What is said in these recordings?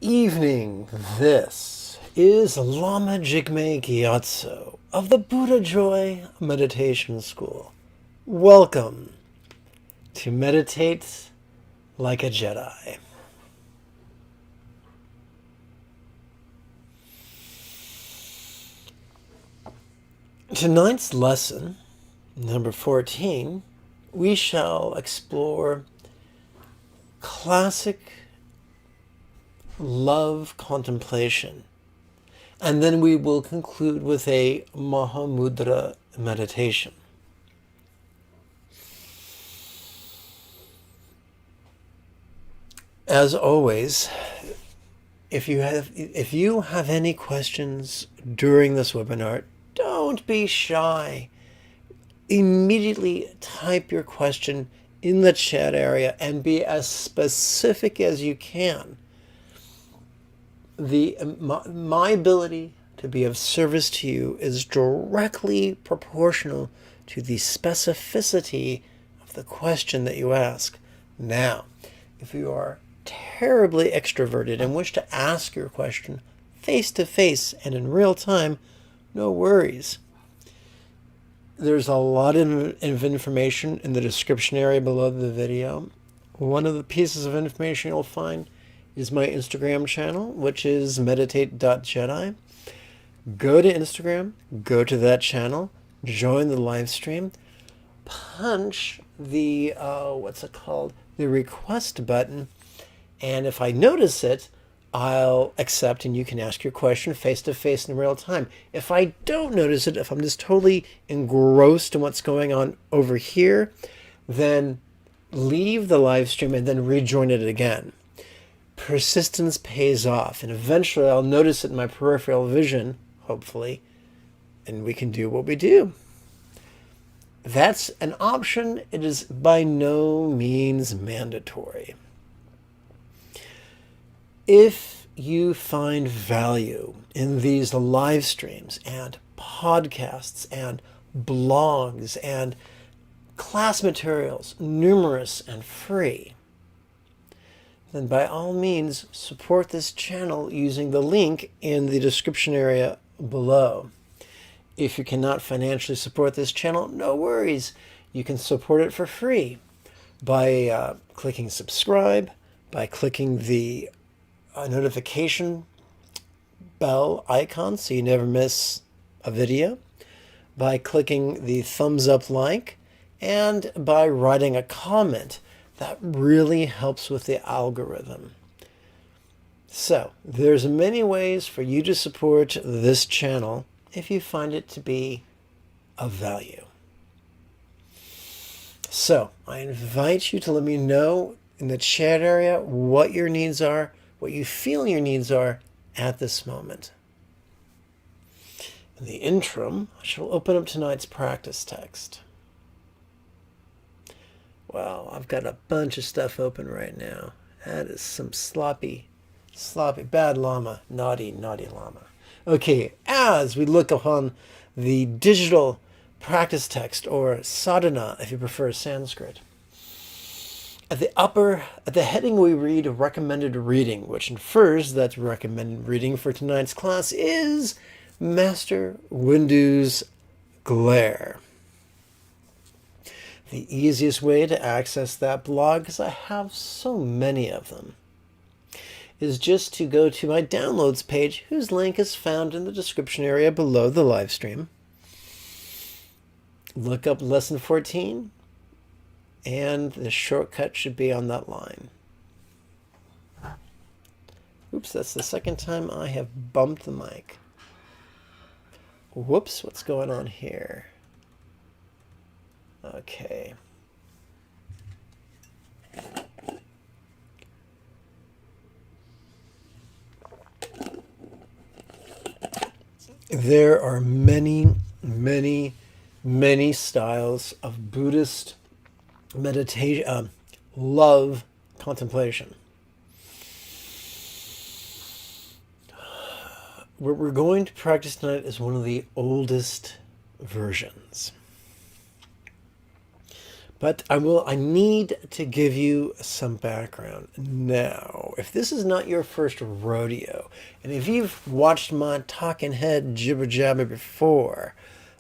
evening. This is Lama Jigme Gyatso of the Buddha Joy Meditation School. Welcome to Meditate Like a Jedi. Tonight's lesson, number 14, we shall explore classic love contemplation. And then we will conclude with a Mahamudra meditation. As always, if you have any questions during this webinar, don't be shy. Immediately type your question in the chat area and be as specific as you can. My ability to be of service to you is directly proportional to the specificity of the question that you ask. Now, if you are terribly extroverted and wish to ask your question face to face and in real time, no worries. There's a lot of information in the description area below the video. One of the pieces of information you'll find is my Instagram channel, which is meditate.jedi. Go to Instagram, go to that channel, join the live stream, punch the, the request button, and if I notice it, I'll accept and you can ask your question face to face in real time. If I don't notice it, if I'm just totally engrossed in what's going on over here, then leave the live stream and then rejoin it again. Persistence pays off, and eventually I'll notice it in my peripheral vision, hopefully, and we can do what we do. That's an option. It is by no means mandatory. If you find value in these live streams and podcasts and blogs and class materials, numerous and free, then by all means support this channel using the link in the description area below. If you cannot financially support this channel, no worries. You can support it for free by clicking subscribe, by clicking the notification bell icon so you never miss a video, by clicking the thumbs up like, and by writing a comment. That really helps with the algorithm. So there's many ways for you to support this channel if you find it to be of value. So I invite you to let me know in the chat area what your needs are, what you feel your needs are at this moment. In the interim, I shall open up tonight's practice text. Wow, I've got a bunch of stuff open right now. That is some sloppy, bad Lama, naughty Lama. Okay, as we look upon the digital practice text, or sadhana if you prefer Sanskrit, at the heading we read recommended reading, which infers that recommended reading for tonight's class is Master Windu's Glare. The easiest way to access that blog, because I have so many of them, is just to go to my downloads page, whose link is found in the description area below the live stream. Look up lesson 14, and the shortcut should be on that line. Oops, that's the second time I have bumped the mic. Whoops, what's going on here? Okay. There are many styles of Buddhist meditation, love contemplation. What we're going to practice tonight is one of the oldest versions. But I need to give you some background. Now, if this is not your first rodeo, and if you've watched my talking head jibber jabber before,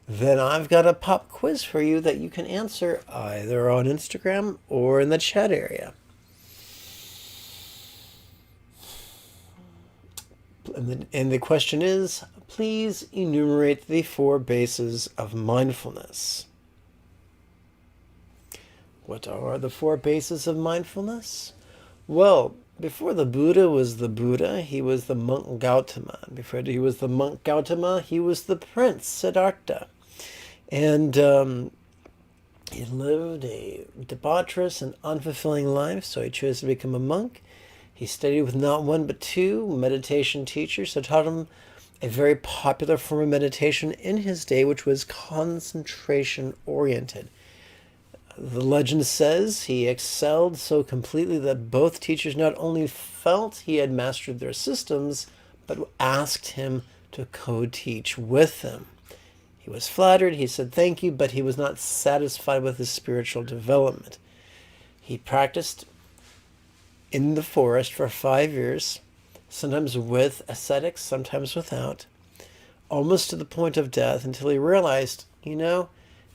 then I've got a pop quiz for you that you can answer either on Instagram or in the chat area. And the question is, please enumerate the 4 bases of mindfulness. What are the 4 bases of mindfulness? Well, before the Buddha was the Buddha, he was the monk Gautama. Before he was the monk Gautama, he was the prince Siddhartha. And he lived a debaucherous and unfulfilling life, so he chose to become a monk. He studied with not one but 2 meditation teachers who taught him a very popular form of meditation in his day, which was concentration-oriented. The legend says he excelled so completely that both teachers not only felt he had mastered their systems, but asked him to co-teach with them. He was flattered, he said thank you, but he was not satisfied with his spiritual development. He practiced in the forest for 5 years, sometimes with ascetics, sometimes without, almost to the point of death, until he realized,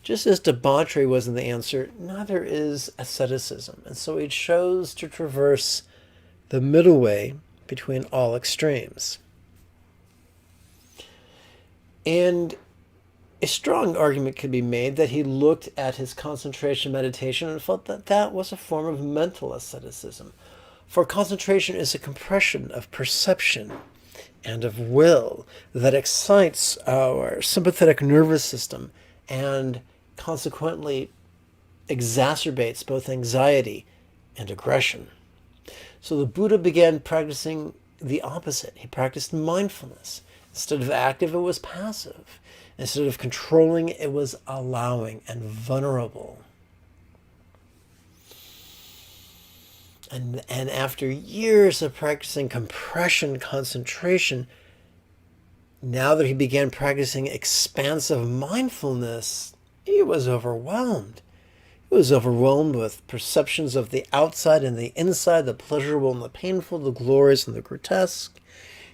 just as debauchery wasn't the answer, neither is asceticism. And so he chose to traverse the middle way between all extremes. And a strong argument could be made that he looked at his concentration meditation and felt that that was a form of mental asceticism. For concentration is a compression of perception and of will that excites our sympathetic nervous system and consequently exacerbates both anxiety and aggression. So the Buddha began practicing the opposite. He practiced mindfulness. Instead of active, it was passive. Instead of controlling, it was allowing and vulnerable. And after years of practicing compression concentration, now that he began practicing expansive mindfulness, he was overwhelmed. He was overwhelmed with perceptions of the outside and the inside, the pleasurable and the painful, the glorious and the grotesque.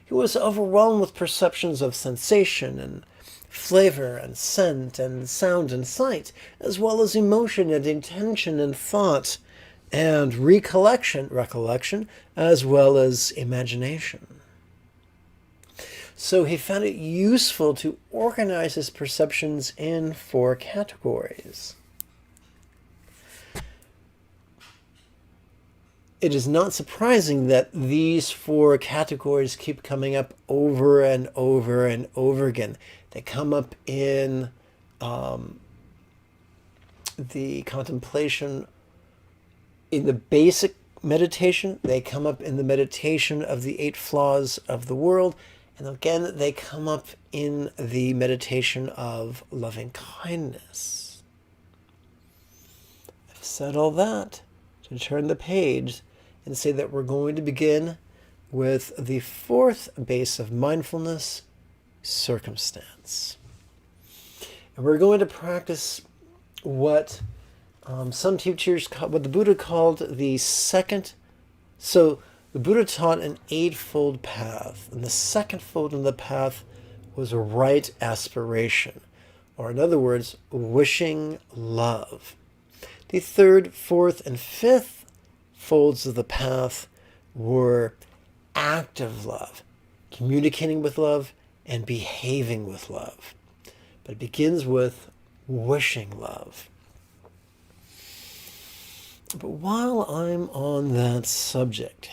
He was overwhelmed with perceptions of sensation and flavor and scent and sound and sight, as well as emotion and intention and thought and recollection, as well as imagination. So he found it useful to organize his perceptions in 4 categories. It is not surprising that these 4 categories keep coming up over and over and over again. They come up in the contemplation, in the basic meditation. They come up in the meditation of the 8 flaws of the world. And again, they come up in the meditation of loving kindness. I've said all that to turn the page and say that we're going to begin with the 4th base of mindfulness, circumstance. And we're going to practice what some teachers, what the Buddha called the second. So the Buddha taught an 8-fold path, and the second fold in the path was right aspiration, or in other words, wishing love. The 3rd, 4th, and 5th folds of the path were active love, communicating with love, and behaving with love. But it begins with wishing love. But while I'm on that subject,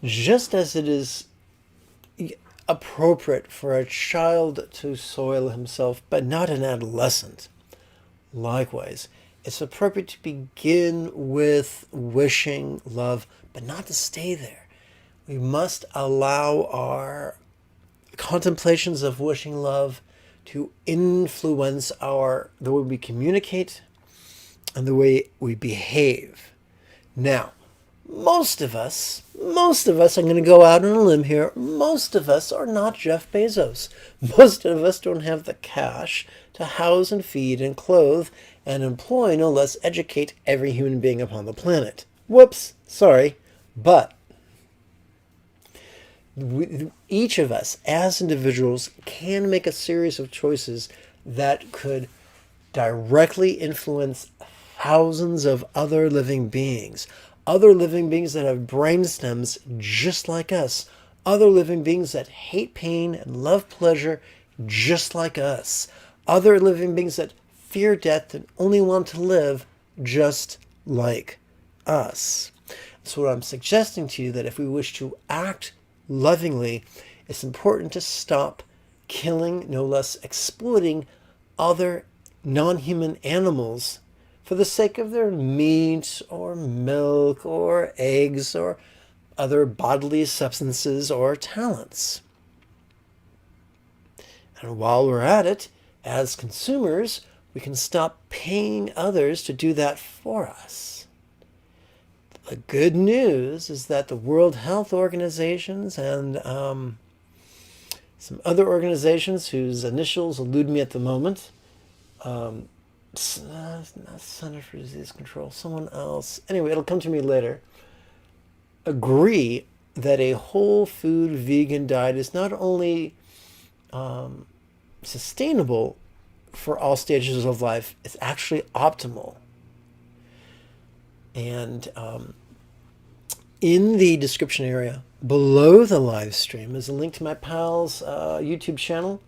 just as it is appropriate for a child to soil himself, but not an adolescent, likewise, it's appropriate to begin with wishing love, but not to stay there. We must allow our contemplations of wishing love to influence the way we communicate and the way we behave. Now, most of us, I'm going to go out on a limb here, most of us are not Jeff Bezos. Most of us don't have the cash to house and feed and clothe and employ, no less educate every human being upon the planet. Whoops, sorry, but each of us as individuals can make a series of choices that could directly influence thousands of other living beings that have brain stems just like us, other living beings that hate pain and love pleasure just like us, other living beings that fear death and only want to live just like us. So what I'm suggesting to you, that if we wish to act lovingly, it's important to stop killing, no less exploiting other non-human animals for the sake of their meat or milk or eggs or other bodily substances or talents. And while we're at it, as consumers, we can stop paying others to do that for us. The good news is that the World Health Organizations and some other organizations whose initials elude me at the moment, not Center for Disease Control, someone else, anyway, it'll come to me later, agree that a whole food vegan diet is not only sustainable for all stages of life, it's actually optimal. And in the description area below the live stream is a link to my pal's YouTube channel.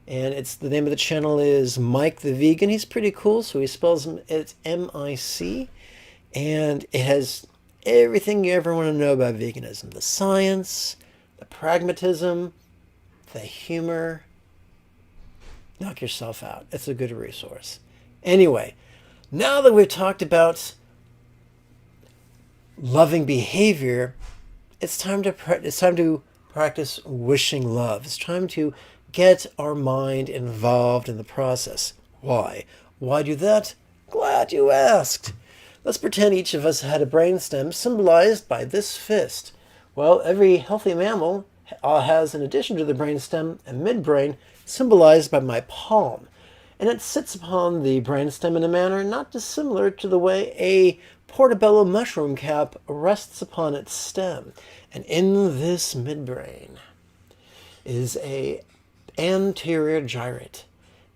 And the name of the channel is Mike the Vegan. He's pretty cool, so he spells it's M-I-C. And it has everything you ever want to know about veganism. The science, the pragmatism, the humor. Knock yourself out. It's a good resource. Anyway, now that we've talked about loving behavior, it's time to practice wishing love. It's time to get our mind involved in the process. Why? Why do that? Glad you asked. Let's pretend each of us had a brainstem symbolized by this fist. Well, every healthy mammal has, in addition to the brainstem, a midbrain symbolized by my palm. And it sits upon the brainstem in a manner not dissimilar to the way a portobello mushroom cap rests upon its stem. And in this midbrain is a anterior gyrate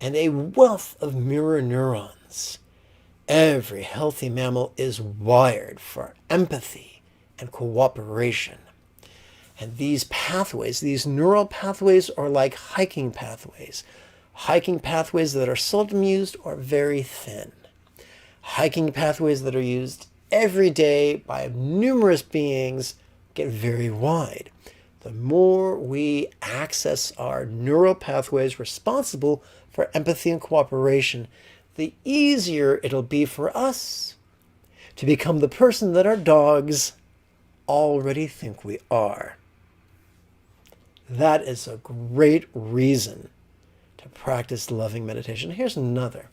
and a wealth of mirror neurons. Every healthy mammal is wired for empathy and cooperation. And these pathways, these neural pathways, are like hiking pathways that are seldom used or very thin. Hiking pathways that are used every day by numerous beings get very wide. The more we access our neural pathways responsible for empathy and cooperation, the easier it'll be for us to become the person that our dogs already think we are. That is a great reason to practice loving meditation. Here's another.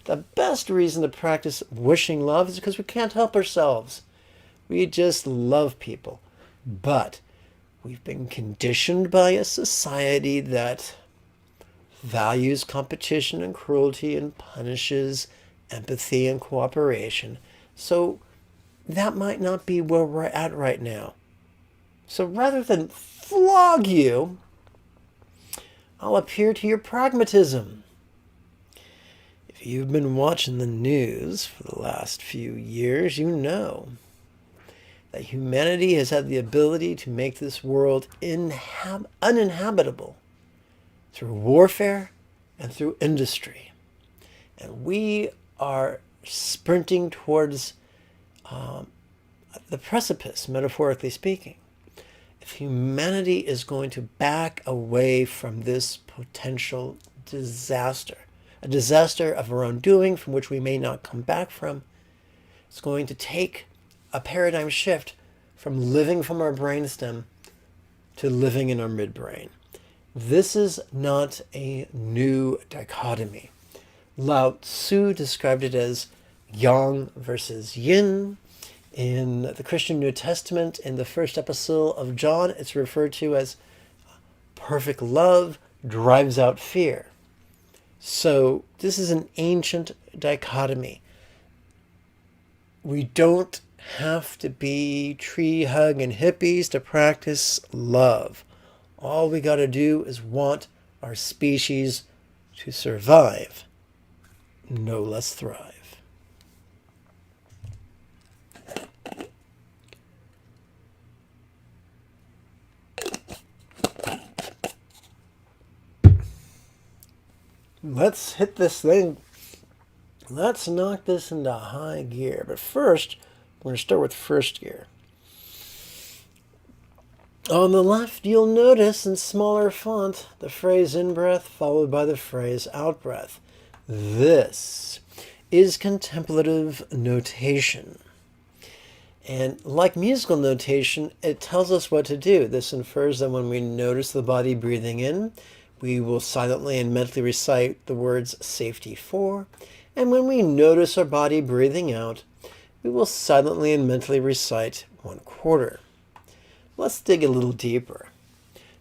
The best reason to practice wishing love is because we can't help ourselves. We just love people. But we've been conditioned by a society that values competition and cruelty and punishes empathy and cooperation. So that might not be where we're at right now. So rather than flog you, I'll appeal to your pragmatism. If you've been watching the news for the last few years, you know that humanity has had the ability to make this world uninhabitable through warfare and through industry. And we are sprinting towards the precipice, metaphorically speaking. If humanity is going to back away from this potential disaster, a disaster of our own doing from which we may not come back from, it's going to take a paradigm shift from living from our brainstem to living in our midbrain. This is not a new dichotomy. Lao Tzu described it as yang versus yin In the Christian New Testament, in the first epistle of John, it's referred to as perfect love drives out fear. So this is an ancient dichotomy. We don't have to be tree hugging hippies to practice love. All we got to do is want our species to survive, no less thrive. Let's hit this thing. Let's knock this into high gear. But first, we're going to start with first gear. On the left, you'll notice in smaller font the phrase in-breath followed by the phrase out-breath. This is contemplative notation. And like musical notation, it tells us what to do. This infers that when we notice the body breathing in, we will silently and mentally recite the words safety 4. And when we notice our body breathing out, we will silently and mentally recite 1/4. Let's dig a little deeper.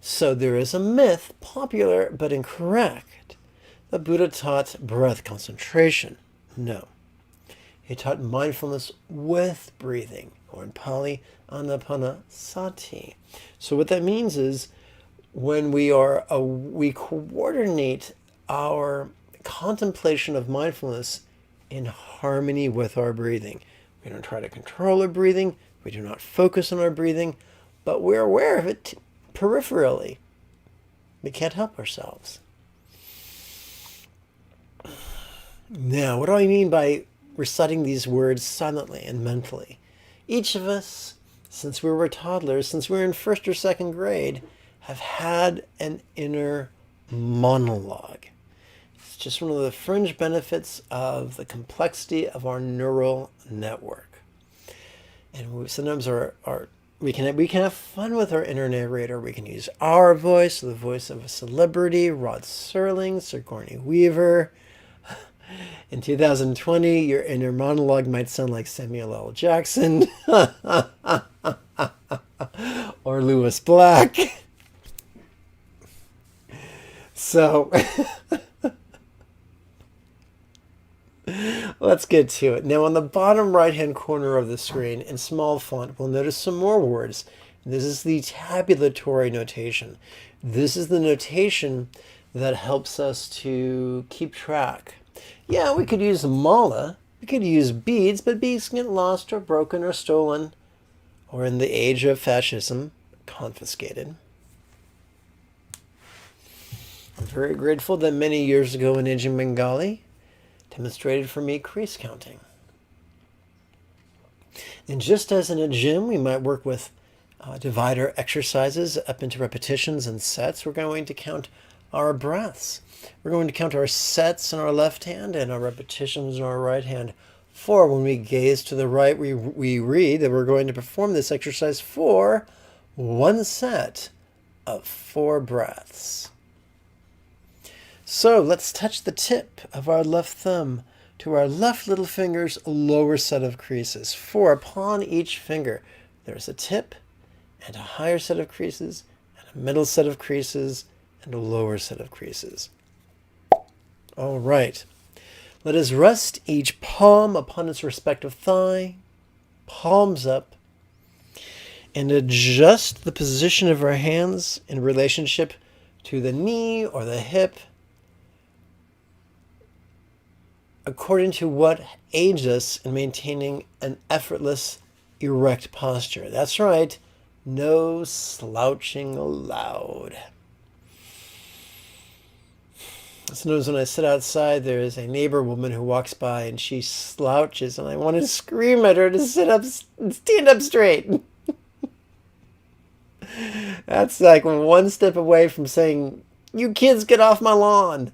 So there is a myth, popular but incorrect. The Buddha taught breath concentration. No. He taught mindfulness with breathing, or in Pali, anapanasati. So what that means is when we coordinate our contemplation of mindfulness in harmony with our breathing. We don't try to control our breathing. We do not focus on our breathing, but we're aware of it peripherally. We can't help ourselves. Now, what do I mean by reciting these words silently and mentally? Each of us, since we were toddlers, since we were in first or second grade, have had an inner monologue. It's just one of the fringe benefits of the complexity of our neural network. And sometimes we can have fun with our inner narrator. We can use our voice, the voice of a celebrity, Rod Serling, Sigourney Weaver. In 2020, your inner monologue might sound like Samuel L. Jackson or Lewis Black. So let's get to it. Now on the bottom right-hand corner of the screen in small font, we'll notice some more words. This is the tabulatory notation. This is the notation that helps us to keep track. Yeah, we could use mala. We could use beads, but beads can get lost or broken or stolen, or in the age of fascism, confiscated. I'm very grateful that many years ago an Indian Bengali demonstrated for me crease counting. And just as in a gym, we might work with divider exercises up into repetitions and sets, we're going to count our breaths. We're going to count our sets in our left hand and our repetitions in our right hand. For when we gaze to the right, we read that we're going to perform this exercise for 1 set of 4 breaths. So let's touch the tip of our left thumb to our left little finger's lower set of creases. For upon each finger, there's a tip and a higher set of creases, and a middle set of creases, and a lower set of creases. All right. Let us rest each palm upon its respective thigh, palms up, and adjust the position of our hands in relationship to the knee or the hip, according to what aids us in maintaining an effortless, erect posture. That's right, no slouching allowed. Sometimes when I sit outside, there is a neighbor woman who walks by and she slouches, and I want to scream at her to sit up, stand up straight. That's like one step away from saying, "You kids, get off my lawn."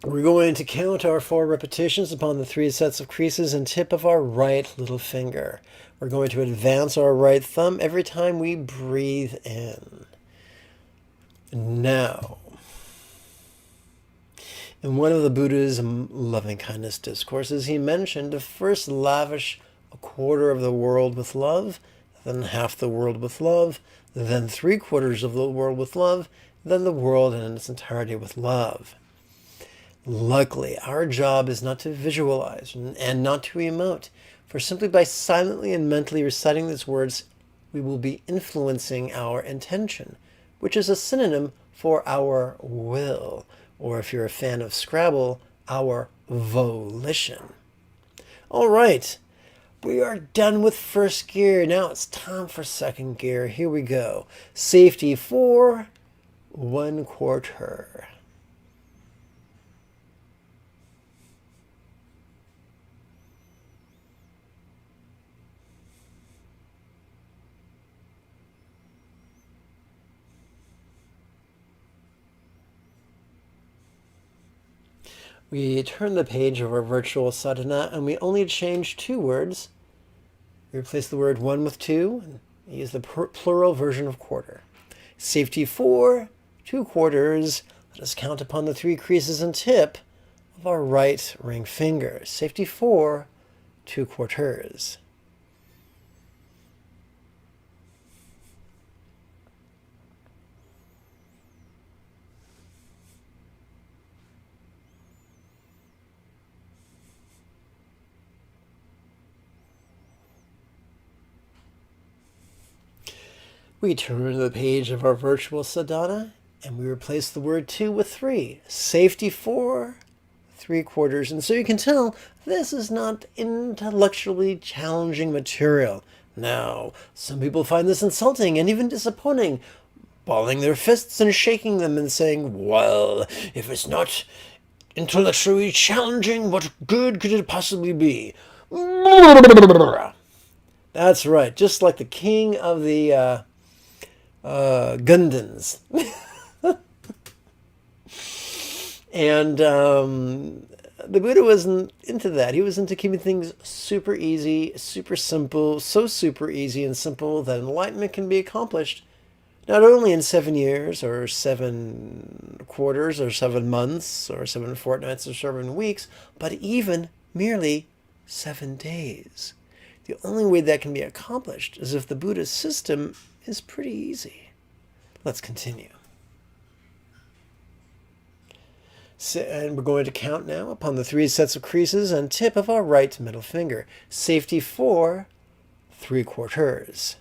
We're going to count our 4 repetitions upon the 3 sets of creases and tip of our right little finger. We're going to advance our right thumb every time we breathe in. Now, In one of the Buddha's loving kindness discourses, he mentioned to first lavish a quarter of the world with love, then half the world with love, then 3/4 of the world with love, then the world in its entirety with love. Luckily, our job is not to visualize and not to emote, for simply by silently and mentally reciting these words, we will be influencing our intention, which is a synonym for our will, or if you're a fan of Scrabble, our volition. All right, we are done with first gear. Now it's time for second gear. Here we go. Safety 4, 1/4. We turn the page of our virtual sadhana and we only change 2 words. We replace the word 1 with 2 and use the plural version of quarter. Safety 4, 2/4. Let us count upon the 3 creases and tip of our right ring finger. Safety 4, 2/4. We turn to the page of our virtual sadhana and we replace the word 2 with 3. Safety 4, 3/4. And so you can tell this is not intellectually challenging material. Now, some people find this insulting and even disappointing, balling their fists and shaking them and saying, well, if it's not intellectually challenging, what good could it possibly be? That's right, just like the king of the Gundans. And the Buddha wasn't into that. He was into keeping things super easy, super simple, so super easy and simple that enlightenment can be accomplished not only in 7 years or 7 quarters or 7 months or 7 fortnights or 7 weeks, but even merely 7 days. The only way that can be accomplished is if the Buddha's system is pretty easy. Let's continue. And we're going to count now upon the 3 sets of creases and tip of our right middle finger. Safety 4, 3/4.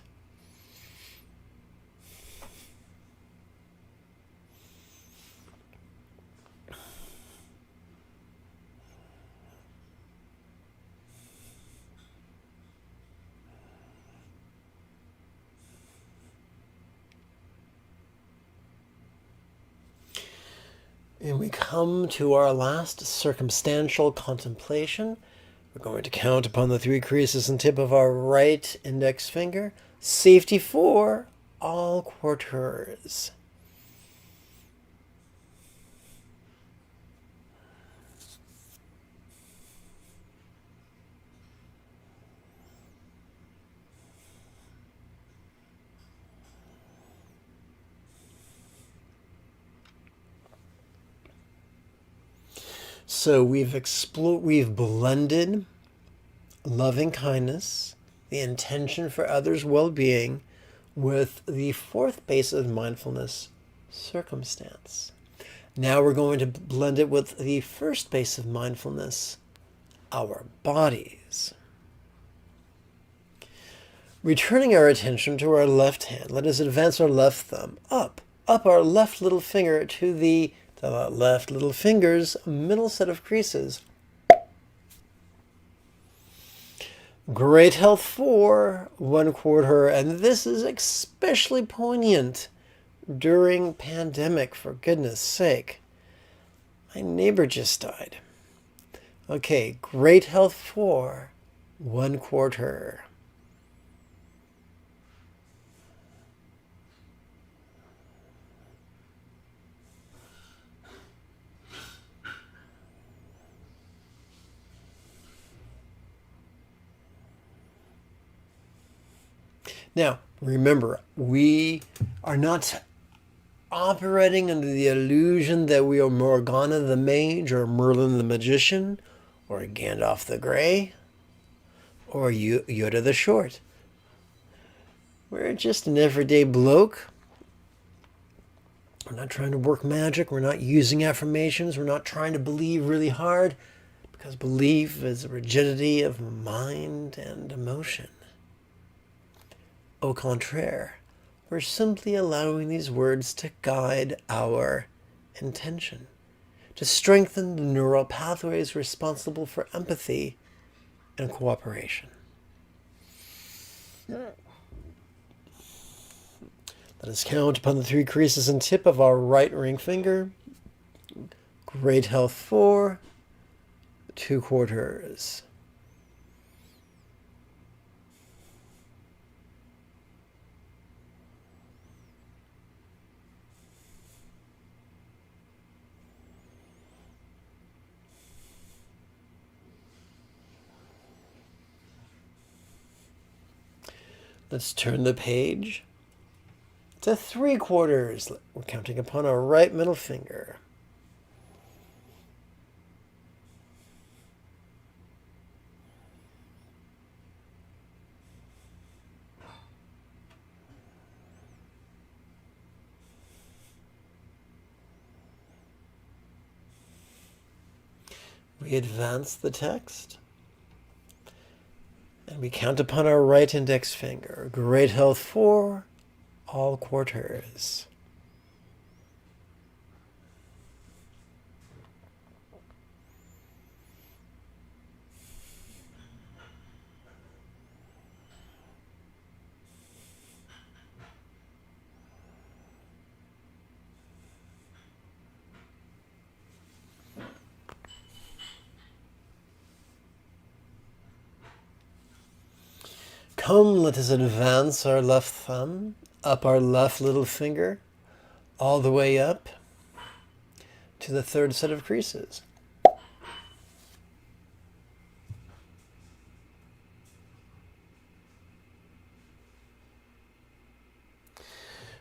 And we come to our last circumstantial contemplation. We're going to count upon the 3 creases and tip of our right index finger. Safety 4, all quarters. So we've blended loving kindness, the intention for others' well-being, with the 4th base of mindfulness, circumstance. Now we're going to blend it with the 1st base of mindfulness, our bodies. Returning our attention to our left hand, let us advance our left thumb up our left little finger to the left little finger's middle set of creases. Great health 4, 1/4, and this is especially poignant during pandemic, for goodness sake. My neighbor just died. Okay, great health 4, 1/4. Now, remember, we are not operating under the illusion that we are Morgana the Mage, or Merlin the Magician, or Gandalf the Grey, or Yoda the Short. We're just an everyday bloke. We're not trying to work magic. We're not using affirmations. We're not trying to believe really hard, because belief is a rigidity of mind and emotion. Au contraire, we're simply allowing these words to guide our intention, to strengthen the neural pathways responsible for empathy and cooperation. Let us count upon the 3 creases and tip of our right ring finger. Great health 4, 2 quarters. Let's turn the page to 3 quarters. We're counting upon our right middle finger. We advance the text, and we count upon our right index finger. Great health 4, all quarters. Come, let us advance our left thumb up our left little finger, all the way up to the 3rd set of creases.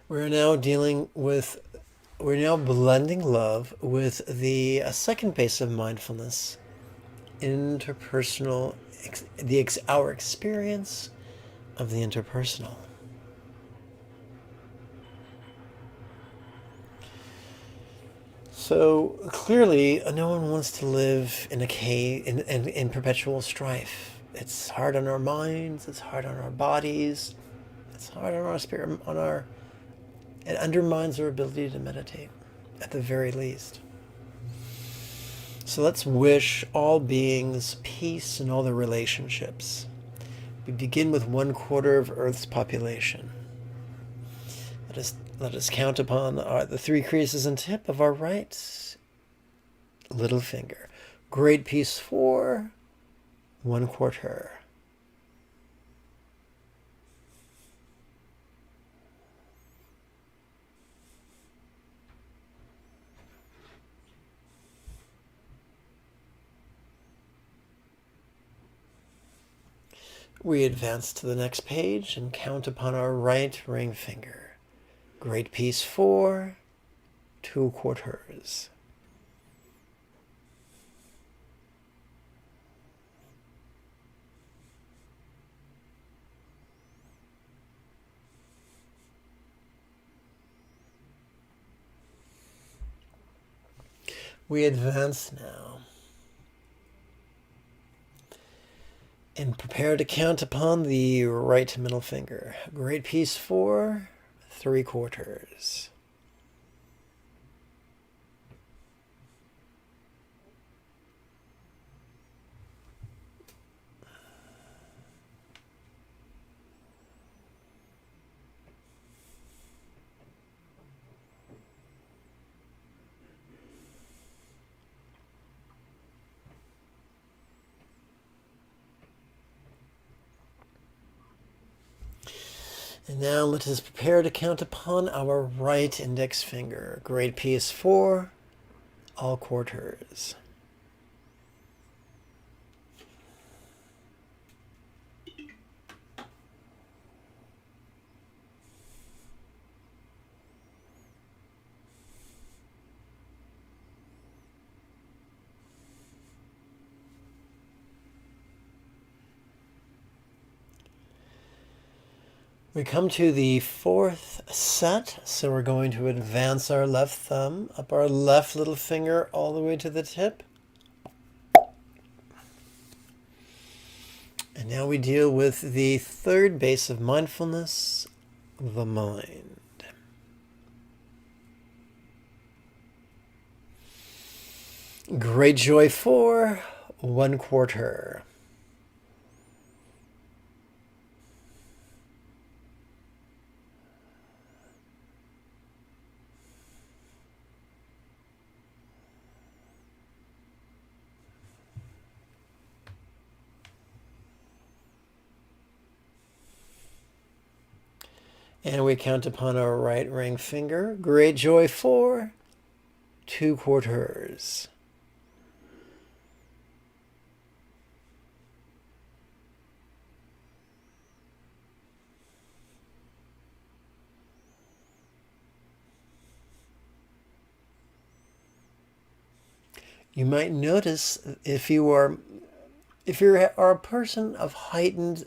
We're now blending love with the second base of mindfulness, interpersonal, our experience of the interpersonal. So clearly, no one wants to live in a cave in perpetual strife. It's hard on our minds. It's hard on our bodies. It's hard on our spirit. It undermines our ability to meditate, at the very least. So let's wish all beings peace in all their relationships. We begin with 1/4 of Earth's population. Let us count upon the 3 creases and tip of our right little finger. Great peace 4, 1/4. We advance to the next page and count upon our right ring finger. Great peace 4, 2 quarters. We advance now and prepare to count upon the right middle finger. Great peace 4, 3 quarters. And now let us prepare to count upon our right index finger. Great peace 4, all quarters. We come to the fourth set, so we're going to advance our left thumb up our left little finger all the way to the tip. And now we deal with the third base of mindfulness, the mind. Great joy 4, 1/4. And we count upon our right ring finger. Great joy 4, 2/4. You might notice if you're a person of heightened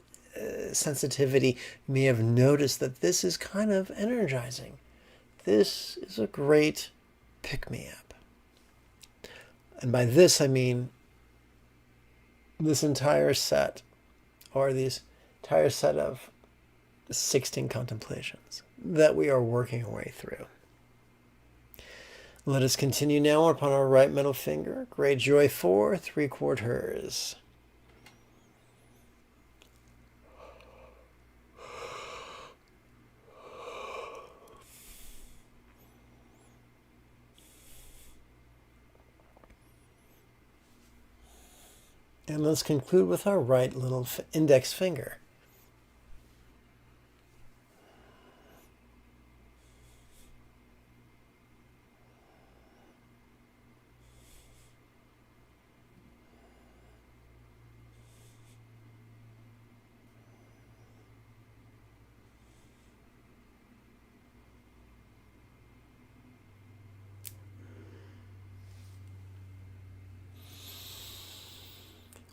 sensitivity, you may have noticed that this is kind of energizing. This is a great pick-me-up. And by this I mean this entire set, or this entire set of 16 contemplations that we are working our way through. Let us continue now upon our right middle finger. Great joy 4, 3/4. And let's conclude with our right little index finger.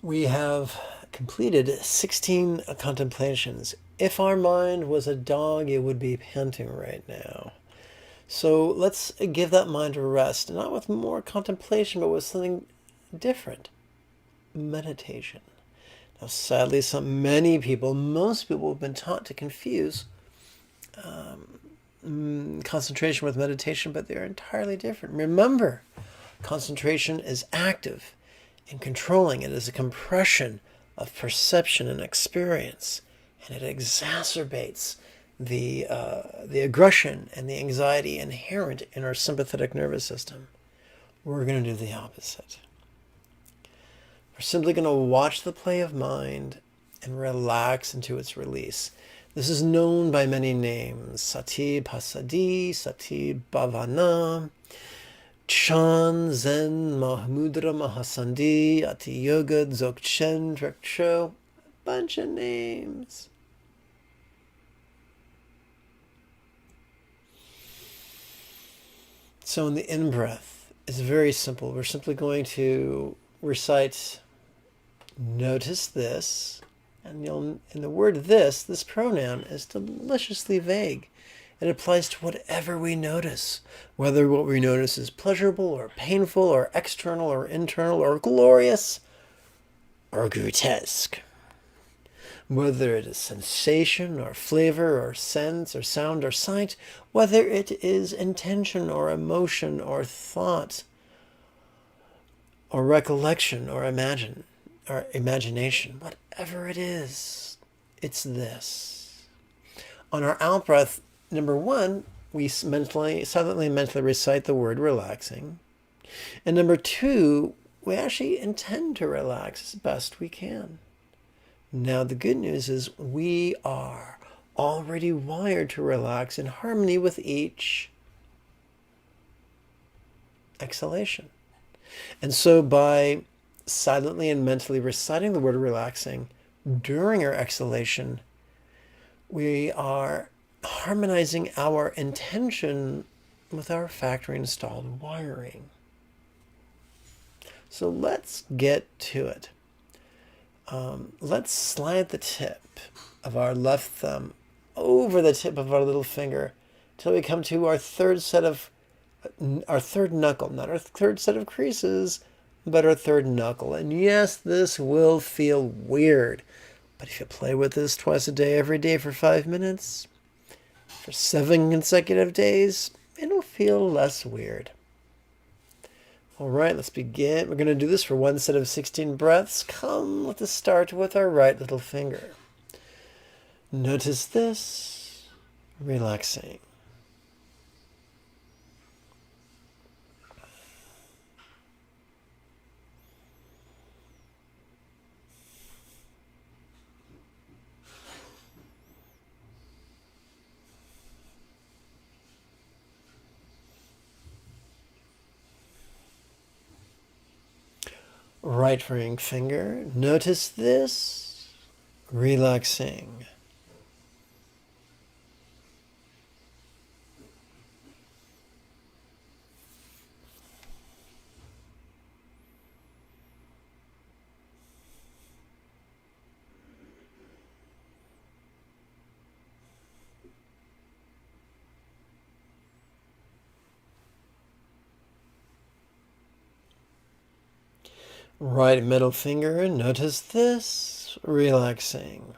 We have completed 16 contemplations. If our mind was a dog, it would be panting right now. So let's give that mind a rest, not with more contemplation, but with something different. Meditation. Now, sadly, many people, most people have been taught to confuse concentration with meditation, but they're entirely different. Remember, concentration is active and controlling. It is a compression of perception and experience, and it exacerbates the aggression and the anxiety inherent in our sympathetic nervous system. We're going to do the opposite. We're simply going to watch the play of mind and relax into its release. This is known by many names: Sati Pasadi, Sati Bhavana, Chan, Zen, Mahamudra, Mahasandhi, Ati Yoga, Dzogchen, Trekcho, a bunch of names. So in the in-breath, it's very simple. We're simply going to recite, notice this, and in the word this pronoun is deliciously vague. It applies to whatever we notice, whether what we notice is pleasurable or painful or external or internal or glorious or grotesque. Whether it is sensation or flavor or sense or sound or sight, whether it is intention or emotion or thought or recollection or imagination, whatever it is, it's this. On our out breath, number 1, we silently mentally recite the word relaxing. And number 2, we actually intend to relax as best we can. Now, the good news is we are already wired to relax in harmony with each exhalation. And so by silently and mentally reciting the word relaxing during our exhalation, we are harmonizing our intention with our factory installed wiring. So let's get to it. Let's slide the tip of our left thumb over the tip of our little finger till we come to our third knuckle, not our third set of creases, but our third knuckle. And yes, this will feel weird, but if you play with this twice a day, every day for 5 minutes, for 7 consecutive days, it'll feel less weird. All right, let's begin. We're going to do this for one set of 16 breaths. Come, let us start with our right little finger. Notice this, relaxing. Right ring finger, notice this, relaxing. Right middle finger, notice this, relaxing.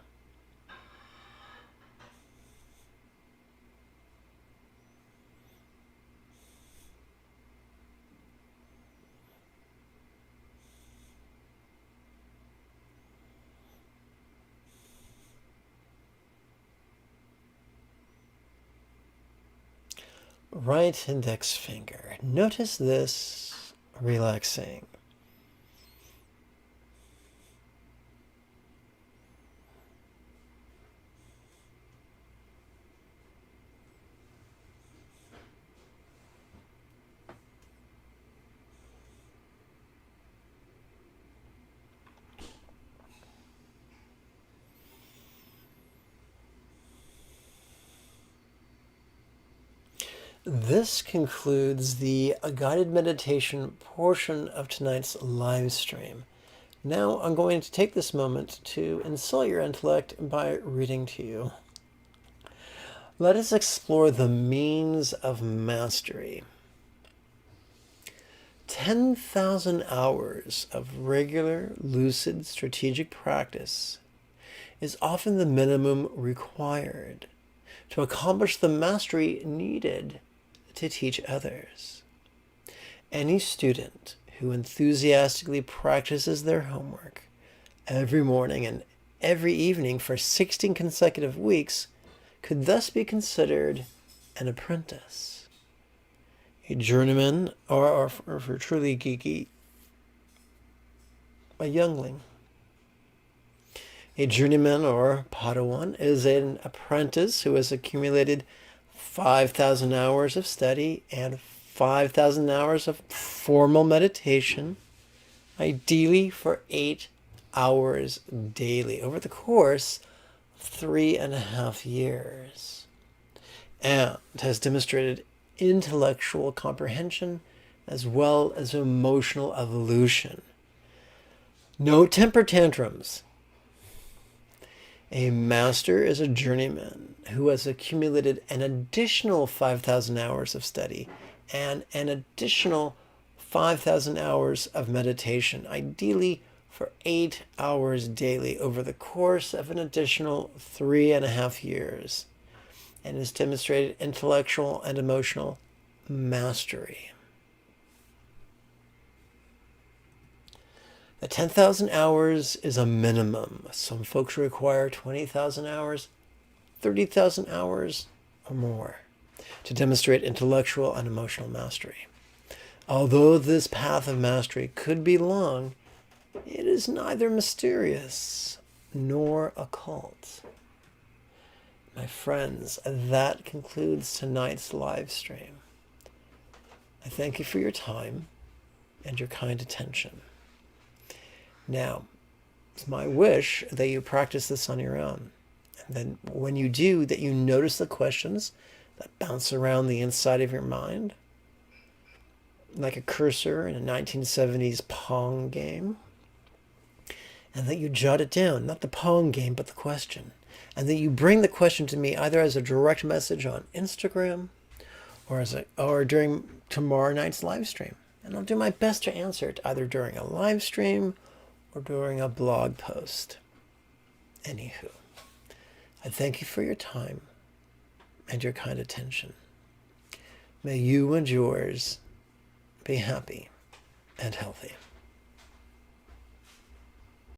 Right index finger, notice this, relaxing. This concludes the guided meditation portion of tonight's live stream. Now I'm going to take this moment to insult your intellect by reading to you. Let us explore the means of mastery. 10,000 hours of regular, lucid, strategic practice is often the minimum required to accomplish the mastery needed to teach others. Any student who enthusiastically practices their homework every morning and every evening for 16 consecutive weeks could thus be considered an apprentice. A journeyman, or for truly geeky, a youngling. A journeyman or Padawan is an apprentice who has accumulated 5,000 hours of study and 5,000 hours of formal meditation, ideally for 8 hours daily over the course of 3.5 years, and has demonstrated intellectual comprehension as well as emotional evolution. No temper tantrums. A master is a journeyman who has accumulated an additional 5,000 hours of study and an additional 5,000 hours of meditation, ideally for 8 hours daily over the course of an additional 3.5 years, and has demonstrated intellectual and emotional mastery. The 10,000 hours is a minimum. Some folks require 20,000 hours, 30,000 hours, or more to demonstrate intellectual and emotional mastery. Although this path of mastery could be long, it is neither mysterious nor occult. My friends, that concludes tonight's live stream. I thank you for your time and your kind attention. Now, it's my wish that you practice this on your own. And then when you do, that you notice the questions that bounce around the inside of your mind, like a cursor in a 1970s Pong game, and that you jot it down, not the Pong game, but the question. and that you bring the question to me either as a direct message on Instagram or during tomorrow night's live stream. And I'll do my best to answer it either during a live stream or during a blog post. Anywho, I thank you for your time and your kind attention. May you and yours be happy and healthy.